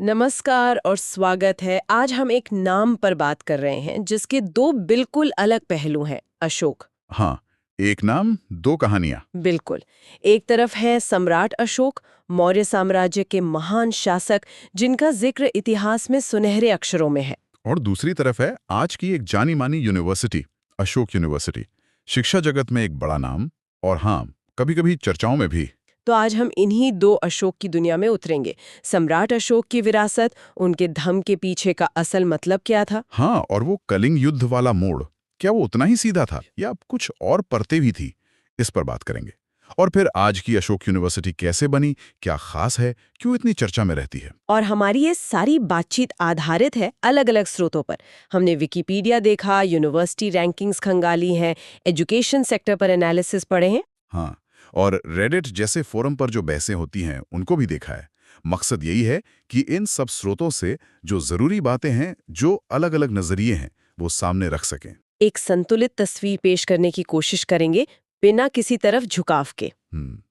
नमस्कार और स्वागत है। आज हम एक नाम पर बात कर रहे हैं जिसके दो बिल्कुल अलग पहलू हैं। अशोक। हाँ, एक नाम दो कहानियां। बिल्कुल। एक तरफ है सम्राट अशोक, मौर्य साम्राज्य के महान शासक जिनका जिक्र इतिहास में सुनहरे अक्षरों में है। और दूसरी तरफ है आज की एक जानी मानी यूनिवर्सिटी, अशोक यूनिवर्सिटी। शिक्षा जगत में एक बड़ा नाम, और हाँ, कभी-कभी चर्चाओं में भी। तो आज हम इन्हीं दो अशोक की दुनिया में उतरेंगे। सम्राट अशोक की विरासत, उनके धम्म के पीछे का असल मतलब क्या था। हाँ, और वो कलिंग युद्ध वाला मोड़, क्या वो उतना ही सीधा था या कुछ और परतें भी थी, इस पर बात करेंगे। और फिर आज की अशोक यूनिवर्सिटी कैसे बनी, क्या खास है, क्यों इतनी चर्चा में रहती है। और हमारी ये सारी बातचीत आधारित है अलग अलग स्रोतों पर। हमने विकिपीडिया देखा, यूनिवर्सिटी रैंकिंग्स खंगाली हैं, एजुकेशन सेक्टर पर एनालिसिस पढ़े हैं। हाँ, और रेडिट जैसे फोरम पर जो बहसें होती हैं उनको भी देखा है। मकसद यही है कि इन सब स्रोतों से जो जरूरी बातें हैं, जो अलग-अलग नजरिए हैं, वो सामने रख सकें। एक संतुलित तस्वीर पेश करने की कोशिश करेंगे बिना किसी तरफ झुकाव के। हम्म।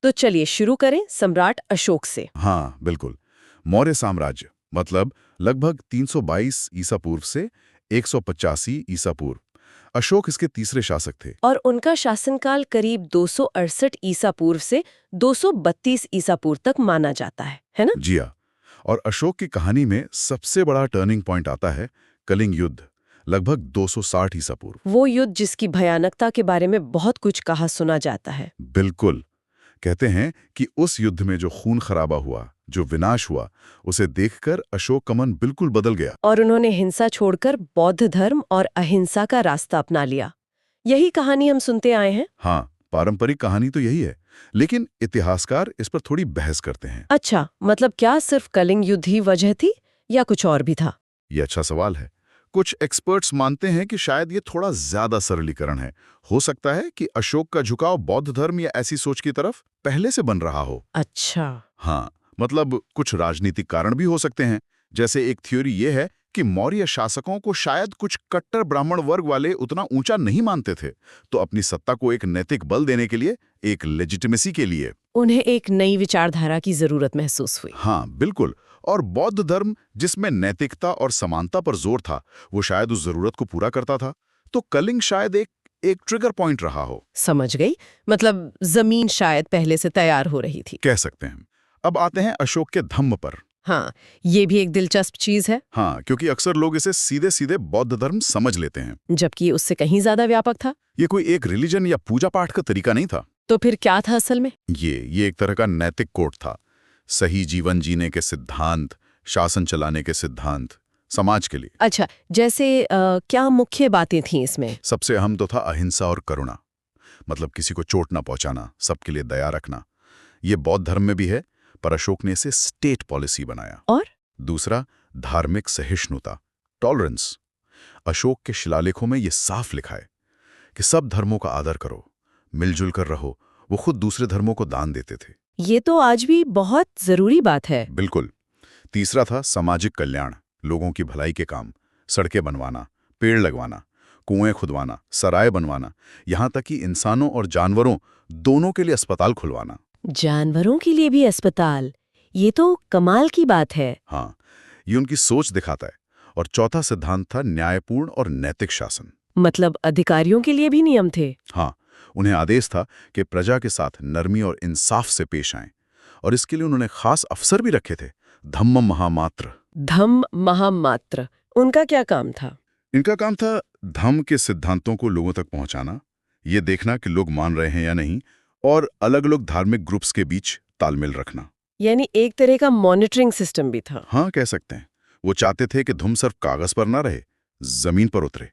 तो चलिए शुरू करें सम्राट अशोक से। हाँ, बिल्कुल। मौर्य साम्राज्य मतलब लगभग 322 ईसा पूर्व से 185 ईसा पूर्व। अशोक इसके तीसरे शासक थे। और उनका शासनकाल करीब 268 ईसा पूर्व से 232 ईसा पूर्व तक माना जाता है ना। जी हाँ। और अशोक की कहानी में सबसे बड़ा टर्निंग पॉइंट आता है कलिंग युद्ध, लगभग 260 ईसा पूर्व। वो युद्ध जिसकी भयानकता के बारे में बहुत कुछ कहा सुना जाता है। बिल्कुल। कहते हैं कि उस युद्ध में जो खून खराबा हुआ, जो विनाश हुआ, उसे देखकर अशोक का मन बिल्कुल बदल गया। और उन्होंने हिंसा छोड़कर बौद्ध धर्म और अहिंसा का रास्ता अपना लिया। यही कहानी हम सुनते आए हैं। हाँ, पारंपरिक कहानी तो यही है, लेकिन इतिहासकार इस पर थोड़ी बहस करते हैं। अच्छा, मतलब क्या सिर्फ कलिंग युद्ध ही वजह थी या कुछ और भी था। ये अच्छा सवाल है। कुछ एक्सपर्ट्स मानते हैं कि शायद ये थोड़ा ज्यादा सरलीकरण है। हो सकता है कि अशोक का झुकाव बौद्ध धर्म या ऐसी सोच की तरफ पहले से बन रहा हो। अच्छा। हाँ, मतलब कुछ राजनीतिक कारण भी हो सकते हैं। जैसे एक थ्योरी ये है कि मौर्य शासकों को शायद कुछ कट्टर ब्राह्मण वर्ग वाले उतना ऊंचा नहीं मानते थे, तो अपनी सत्ता को एक नैतिक बल देने के लिए, एक लेजिटिमेसी के लिए उन्हें एक नई विचारधारा की जरूरत महसूस हुई। हाँ, बिल्कुल। और बौद्ध धर्म जिसमें नैतिकता और समानता पर जोर था, वो शायद उस जरूरत को पूरा करता था। तो कलिंग शायद एक ट्रिगर पॉइंट रहा हो। समझ गई। मतलब जमीन शायद पहले से तैयार हो रही थी। कह सकते हैं। अब आते हैं अशोक के धम्म पर। हाँ, ये भी एक दिलचस्प चीज है। हाँ, क्योंकि अक्सर लोग इसे सीधे सीधे बौद्ध धर्म समझ लेते हैं। जबकि ये उससे कहीं ज्यादा व्यापक था। ये कोई एक रिलीजन या पूजा पाठ का तरीका नहीं था। तो फिर क्या था असल में। ये एक तरह का नैतिक कोड था। सही जीवन जीने के सिद्धांत, शासन चलाने के सिद्धांत, समाज के लिए। अच्छा, जैसे क्या मुख्य बातें थीं इसमें। सबसे अहम तो था अहिंसा और करुणा, मतलब किसी को चोट ना पहुंचाना, सबके लिए दया रखना। ये बौद्ध धर्म में भी है, पर अशोक ने इसे स्टेट पॉलिसी बनाया। और दूसरा, धार्मिक सहिष्णुता, टॉलरेंस। अशोक के शिलालेखों में ये साफ लिखा है कि सब धर्मों का आदर करो, मिलजुल कर रहो। वो खुद दूसरे धर्मों को दान देते थे। ये तो आज भी बहुत जरूरी बात है। बिल्कुल। तीसरा था सामाजिक कल्याण, लोगों की भलाई के काम, सड़कें बनवाना, पेड़ लगवाना, कुएं खुदवाना, सराय बनवाना, यहाँ तक कि इंसानों और जानवरों दोनों के लिए अस्पताल खुलवाना। जानवरों के लिए भी अस्पताल, ये तो कमाल की बात है। हाँ, ये उनकी सोच दिखाता है। और चौथा सिद्धांत था न्यायपूर्ण और नैतिक शासन। मतलब अधिकारियों के लिए भी नियम थे। हाँ, उन्हें आदेश था कि प्रजा के साथ नरमी और इंसाफ से पेश आएं, और इसके लिए उन्होंने खास अफसर भी रखे थे, धम्म महामात्र। धम्म महामात्र, उनका क्या काम था। इनका काम था धम्म के सिद्धांतों को लोगों तक पहुंचाना, ये देखना कि लोग मान रहे हैं या नहीं, और अलग अलग धार्मिक ग्रुप्स के बीच तालमेल रखना। यानी एक तरह का मॉनिटरिंग सिस्टम भी था। हाँ, कह सकते हैं। वो चाहते थे कि धुम सिर्फ कागज पर ना रहे, जमीन पर उतरे।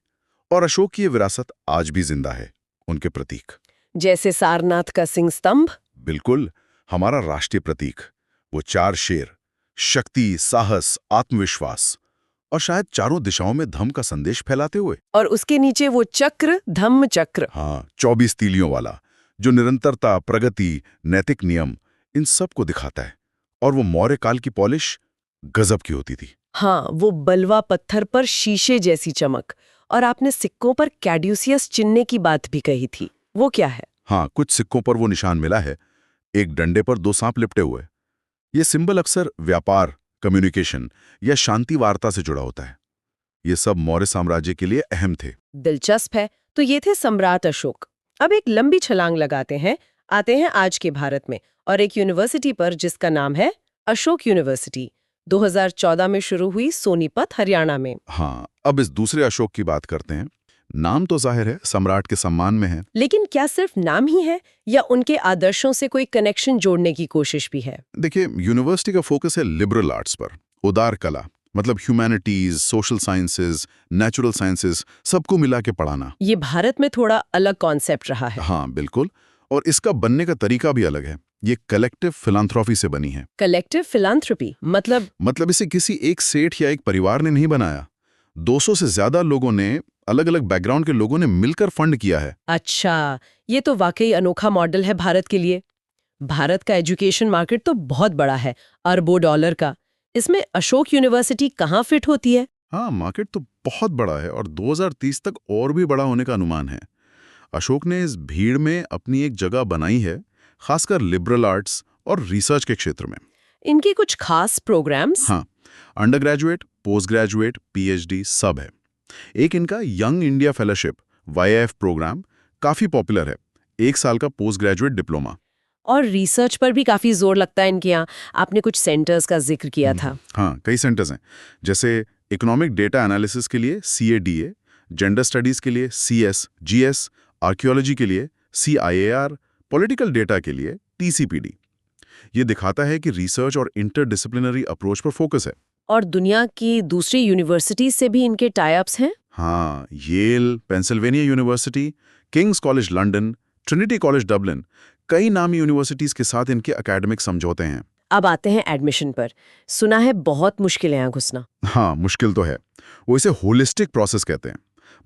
और अशोक की ये विरासत आज भी जिंदा है, उनके प्रतीक। जैसे सारनाथ का सिंह स्तंभ। बिल्कुल, हमारा राष्ट्रीय प्रतीक। वो 4 शेर, शक्ति, साहस, आत्मविश्वास, और शायद चारों दिशाओं में धम्म का संदेश फैलाते हुए। और उसके नीचे वो चक्र, धम्म चक्र। हाँ, 24 तीलियों वाला, जो निरंतरता, प्रगति, नैतिक नियम, इन सब को दिखाता है। और वो मौर्य काल की पॉलिश गजब की होती थी। हाँ, वो बलवा पत्थर पर शीशे जैसी चमक। और आपने सिक्कों पर कैड्यूसियस चिन्ह की बात भी कही थी, वो क्या है। हाँ, कुछ सिक्कों पर वो निशान मिला है, एक डंडे पर 2 सांप लिपटे हुए। ये सिंबल अक्सर व्यापार, कम्युनिकेशन या शांति वार्ता से जुड़ा होता है। ये सब मौर्य साम्राज्य के लिए अहम थे। दिलचस्प है। तो ये थे सम्राट अशोक। अब एक लंबी छलांग लगाते हैं, आते हैं आज के भारत में और एक यूनिवर्सिटी पर जिसका नाम है अशोक यूनिवर्सिटी। 2014 में शुरू हुई, सोनीपत, हरियाणा में। हाँ, अब इस दूसरे अशोक की बात करते हैं। नाम तो जाहिर है सम्राट के सम्मान में है, लेकिन क्या सिर्फ नाम ही है या उनके आदर्शों से कोई कनेक्शन जोड़ने की कोशिश भी है? देखिए, यूनिवर्सिटी का फोकस है लिबरल आर्ट्स पर, उदार कला, मतलब humanities, social sciences, natural sciences, सबको मिला के पढ़ाना। ये भारत में थोड़ा अलग कॉन्सेप्ट रहा है। हाँ बिल्कुल, और इसका बनने का तरीका भी अलग है। ये कलेक्टिव फिलांथ्रोपी से बनी है। कलेक्टिव फिलांथ्रोपी मतलब इसे किसी एक सेठ या एक परिवार ने नहीं बनाया। 200 से ज्यादा लोगों ने, अलग अलग बैकग्राउंड के लोगों ने मिलकर फंड किया है। अच्छा, ये तो वाकई अनोखा मॉडल है भारत के लिए। भारत का एजुकेशन मार्केट तो बहुत बड़ा है, अरबों डॉलर का। इसमें अशोक यूनिवर्सिटी कहाँ फिट होती है? हाँ, मार्केट तो बहुत बड़ा है और 2030 तक और भी बड़ा होने का अनुमान है। अशोक ने इस भीड़ में अपनी एक जगह बनाई है, खासकर लिबरल आर्ट्स और रिसर्च के क्षेत्र में। इनके कुछ खास प्रोग्राम्स? हाँ, undergraduate, postgraduate, PhD सब है। एक इनका Young India Fellowship YIF programme काफी पॉपुलर है, 1 साल का पोस्ट ग्रेजुएट डिप्लोमा। और रिसर्च पर भी काफी जोर लगता है इनके यहाँ। आपने कुछ सेंटर्स का जिक्र किया था। हाँ, कई सेंटर्स हैं, जैसे इकोनॉमिक डेटा एनालिसिस के लिए CADA, जेंडर स्टडीज के लिए CS/GS, आर्कियोलॉजी के लिए CIAR, पॉलिटिकल डेटा के लिए TCPD। ये दिखाता है कि रिसर्च और इंटरडिसिप्लिनरी अप्रोच पर फोकस है। और दुनिया की दूसरी यूनिवर्सिटीज से भी इनके टाई अप्स हैं? हाँ, Yale, Pennsylvania University, King's College London, Trinity College Dublin, कई नामी यूनिवर्सिटीज के साथ इनके एकेडमिक समझौते हैं। अब आते हैं एडमिशन पर। सुना है बहुत मुश्किल है यहाँ घुसना। हाँ, मुश्किल तो है। वो इसे होलिस्टिक प्रोसेस कहते हैं,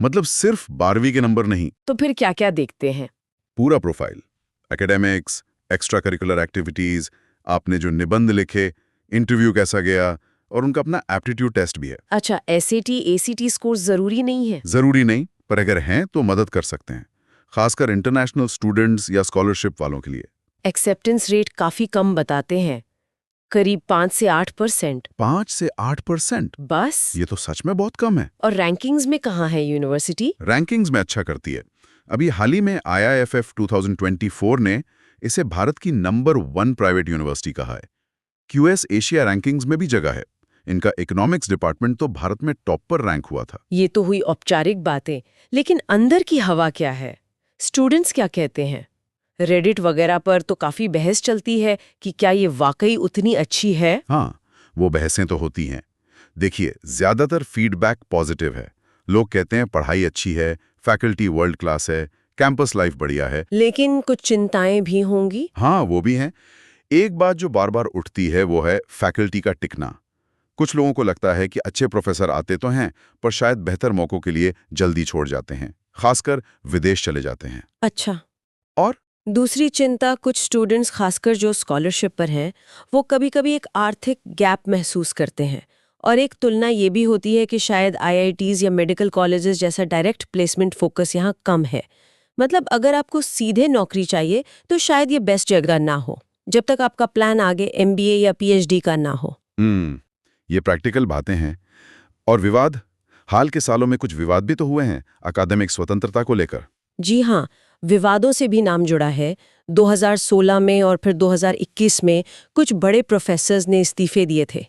मतलब सिर्फ 12वीं के नंबर नहीं, तो फिर क्या क्या देखते हैं? पूरा profile, academics, extra curricular activities, आपने जो निबंध लिखे, इंटरव्यू कैसा गया, और उनका अपना एप्टीट्यूड टेस्ट भी है। अच्छा, SAT, ACT स्कोर जरूरी नहीं है? जरूरी नहीं, पर अगर हैं तो मदद कर सकते हैं, खासकर इंटरनेशनल स्टूडेंट्स या स्कॉलरशिप वालों के लिए। एक्सेप्टेंस रेट काफी कम बताते हैं, करीब 5 से 8%। 5 से 8%? बस? ये तो सच में बहुत कम है। और रैंकिंग्स में कहाँ है यूनिवर्सिटी? रैंकिंग्स में अच्छा करती है। अभी हाल ही में IIFF 2024 ने इसे भारत की नंबर 1 प्राइवेट यूनिवर्सिटी कहा है। QS एशिया रैंकिंग्स में भी जगह है। इनका इकोनॉमिक्स डिपार्टमेंट तो भारत में टॉप पर रैंक हुआ था। ये तो हुई औपचारिक बातें, लेकिन अंदर की हवा क्या है? स्टूडेंट्स क्या कहते हैं? रेडिट वगैरह पर तो काफी बहस चलती है कि क्या ये वाकई उतनी अच्छी है? हाँ, वो बहसें तो होती हैं। देखिए, ज्यादातर फीडबैक पॉजिटिव है। लोग कहते हैं पढ़ाई अच्छी है, फैकल्टी वर्ल्ड क्लास है, कैंपस लाइफ बढ़िया है। लेकिन कुछ चिंताएं भी होंगी? हाँ, वो भी हैं। एक बात जो बार बार उठती है वो है फैकल्टी का टिकना। कुछ लोगों को लगता है कि अच्छे प्रोफेसर आते तो हैं, पर शायद बेहतर मौकों के लिए जल्दी छोड़ जाते हैं, खासकर विदेश चले जाते हैं। अच्छा। और दूसरी चिंता, कुछ स्टूडेंट्स खासकर जो स्कॉलरशिप पर हैं, वो कभी-कभी एक आर्थिक गैप महसूस करते हैं। और एक तुलना ये भी होती है कि शायद IITs या मेडिकल कॉलेजेस जैसा डायरेक्ट प्लेसमेंट फोकस यहाँ कम है। मतलब अगर आपको सीधे नौकरी चाहिए तो शायद ये बेस्ट जगह ना हो, जब तक आपका प्लान आगे MBA या PhD का ना हो। ये प्रैक्टिकल बातें हैं। और विवाद, हाल के सालों में कुछ विवाद भी तो हुए हैं अकादमिक स्वतंत्रता को लेकर। जी हाँ, विवादों से भी नाम जुड़ा है। 2016 में और फिर 2021 में कुछ बड़े प्रोफेसर्स ने इस्तीफे दिए थे।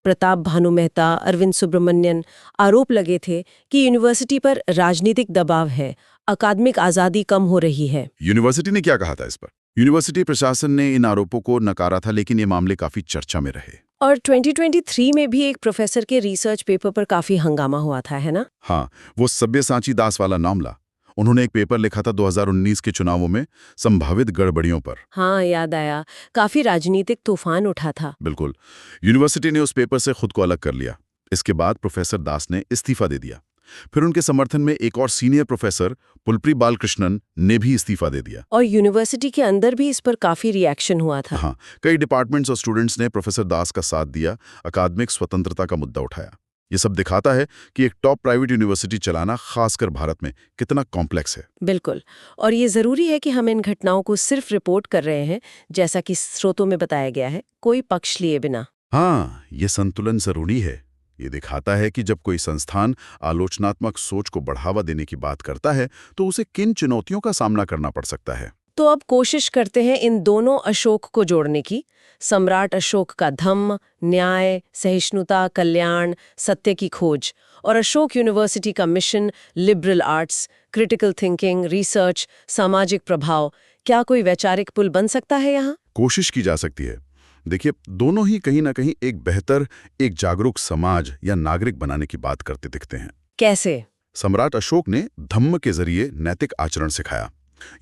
प्रताप भानु मेहता, अरविंद सुब्रमण्यन। आरोप लगे थे कि यूनिवर्सिटी पर राजनीतिक दबाव है, अकादमिक आज़ादी कम हो रही है। यूनिवर्सिटी ने क्या कहा था इस पर? यूनिवर्सिटी प्रशासन ने इन आरोपों को नकारा था, लेकिन ये मामले काफी चर्चा में रहे। और 2023 में भी एक प्रोफेसर के रिसर्च पेपर पर काफी हंगामा हुआ था, है ना? हाँ, वो सब्यसाची दास वाला मामला। उन्होंने एक पेपर लिखा था 2019 के चुनावों में संभावित गड़बड़ियों पर। हाँ, याद आया। काफी राजनीतिक तूफान उठा था। बिल्कुल। यूनिवर्सिटी ने उस पेपर से खुद को अलग कर लिया। इसके बाद प्रोफेसर दास ने इस्तीफा दे दिया। फिर उनके समर्थन में एक और सीनियर प्रोफेसर पुलप्री बालकृष्णन ने भी इस्तीफा दे दिया। और यूनिवर्सिटी के अंदर भी इस पर काफी रिएक्शन हुआ था। हाँ, कई डिपार्टमेंट्स और स्टूडेंट्स ने प्रोफेसर दास का साथ दिया, अकादमिक स्वतंत्रता का मुद्दा उठाया। ये सब दिखाता है कि एक टॉप प्राइवेट यूनिवर्सिटी चलाना, खासकर भारत में, कितना कॉम्प्लेक्स है। बिल्कुल। और ये जरूरी है कि हम इन घटनाओं को सिर्फ रिपोर्ट कर रहे हैं, जैसा कि स्रोतों में बताया गया है, कोई पक्ष लिए बिना। हाँ, ये संतुलन जरूरी है। ये दिखाता है कि जब कोई संस्थान आलोचनात्मक सोच को बढ़ावा देने की बात करता है तो उसे किन चुनौतियों का सामना करना पड़ सकता है। तो अब कोशिश करते हैं इन दोनों अशोक को जोड़ने की। सम्राट अशोक का धम्म, न्याय, सहिष्णुता, कल्याण, सत्य की खोज, और अशोक यूनिवर्सिटी का mission, liberal arts, critical thinking, research, सामाजिक प्रभाव। क्या कोई वैचारिक पुल बन सकता है यहाँ? कोशिश की जा सकती है। देखिए, दोनों ही कहीं ना कहीं एक बेहतर, एक जागरूक समाज या नागरिक बनाने की बात करते दिखते हैं। कैसे? सम्राट अशोक ने धम्म के जरिए नैतिक आचरण सिखाया।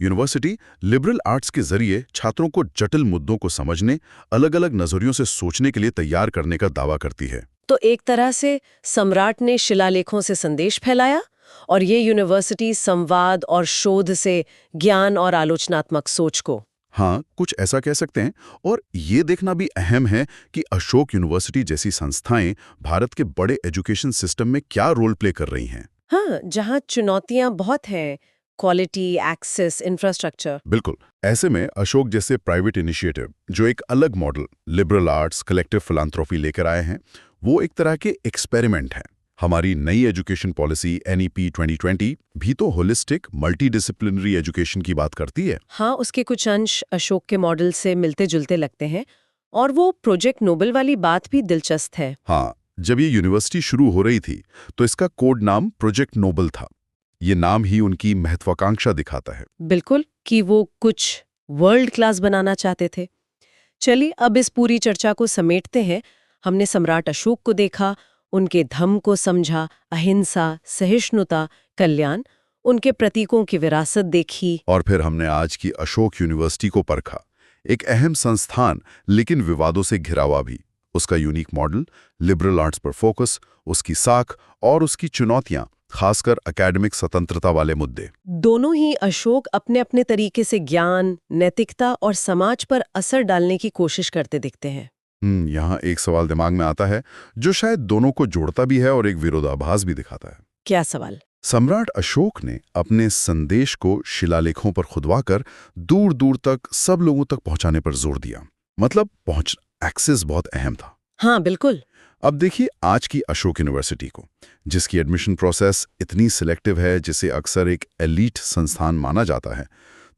यूनिवर्सिटी लिबरल आर्ट्स के जरिए छात्रों को जटिल मुद्दों को समझने, अलग अलग नजरियों से सोचने के लिए तैयार करने का दावा करती है। तो एक तरह से सम्राट ने शिलालेखों से संदेश फैलाया और ये यूनिवर्सिटी संवाद और शोध से ज्ञान और आलोचनात्मक सोच को। हाँ, कुछ ऐसा कह सकते हैं। और ये देखना भी अहम है कि अशोक यूनिवर्सिटी जैसी संस्थाएं भारत के बड़े एजुकेशन सिस्टम में क्या रोल प्ले कर रही हैं। हाँ, जहाँ चुनौतियाँ बहुत हैं, क्वालिटी, एक्सेस, इंफ्रास्ट्रक्चर। बिल्कुल। ऐसे में अशोक जैसे प्राइवेट इनिशिएटिव जो एक अलग मॉडल, लिबरल आर्ट्स, कलेक्टिव फिलांथ्रोपी लेकर आए हैं, वो एक तरह के एक्सपेरिमेंट हैं। हमारी नई एजुकेशन पॉलिसी NEP 2020 भी तो होलिस्टिक, मल्टीडिसिप्लिनरी एजुकेशन की बात करती है। हाँ, उसके कुछ अंश अशोक के मॉडल से मिलते-जुलते लगते हैं, और वो प्रोजेक्ट नोबल वाली बात भी दिलचस्प है। हाँ, जब ये यूनिवर्सिटी शुरू हो रही थी तो इसका कोड नाम प्रोजेक्ट नोबल था। ये नाम ही उनकी महत्वाकांक्षा दिखाता है। बिल्कुल, कि वो कुछ वर्ल्ड क्लास बनाना चाहते थे। चलिए अब इस पूरी चर्चा को समेटते हैं। हमने सम्राट अशोक को देखा, उनके धम्म को समझा, अहिंसा, सहिष्णुता, कल्याण, उनके प्रतीकों की विरासत देखी। और फिर हमने आज की अशोक यूनिवर्सिटी को परखा। एक अहम संस्थान, लेकिन विवादों से घिरा हुआ भी। उसका यूनिक मॉडल, लिबरल आर्ट्स पर फोकस, उसकी साख और उसकी चुनौतियां, खासकर एकेडमिक स्वतंत्रता वाले मुद्दे। दोनों ही अशोक अपने अपने तरीके से ज्ञान, नैतिकता और समाज पर असर डालने की कोशिश करते दिखते हैं। यहाँ एक सवाल दिमाग में आता है जो शायद दोनों को जोड़ता भी है और एक विरोधाभास भी दिखाता है। क्या सवाल? सम्राट अशोक ने अपने संदेश को शिलालेखों पर खुदवाकर दूर दूर तक सब लोगों तक पहुंचाने पर जोर दिया। मतलब एक्सेस बहुत अहम था। हाँ, बिल्कुल। अब देखिए आज की अशोक यूनिवर्सिटी को, जिसकी एडमिशन प्रोसेस इतनी सिलेक्टिव है, जिसे अक्सर एक एलीट संस्थान माना जाता है।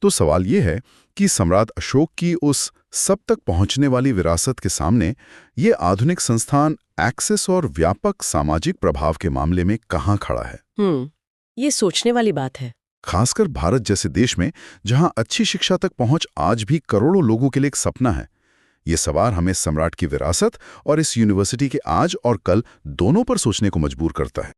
तो सवाल ये है कि सम्राट अशोक की उस सब तक पहुंचने वाली विरासत के सामने ये आधुनिक संस्थान एक्सेस और व्यापक सामाजिक प्रभाव के मामले में कहाँ खड़ा है। ये सोचने वाली बात है। खासकर भारत जैसे देश में, जहां अच्छी शिक्षा तक पहुंच आज भी करोड़ों लोगों के लिए एक सपना है। ये सवाल हमें सम्राट की विरासत और इस यूनिवर्सिटी के आज और कल दोनों पर सोचने को मजबूर करता है।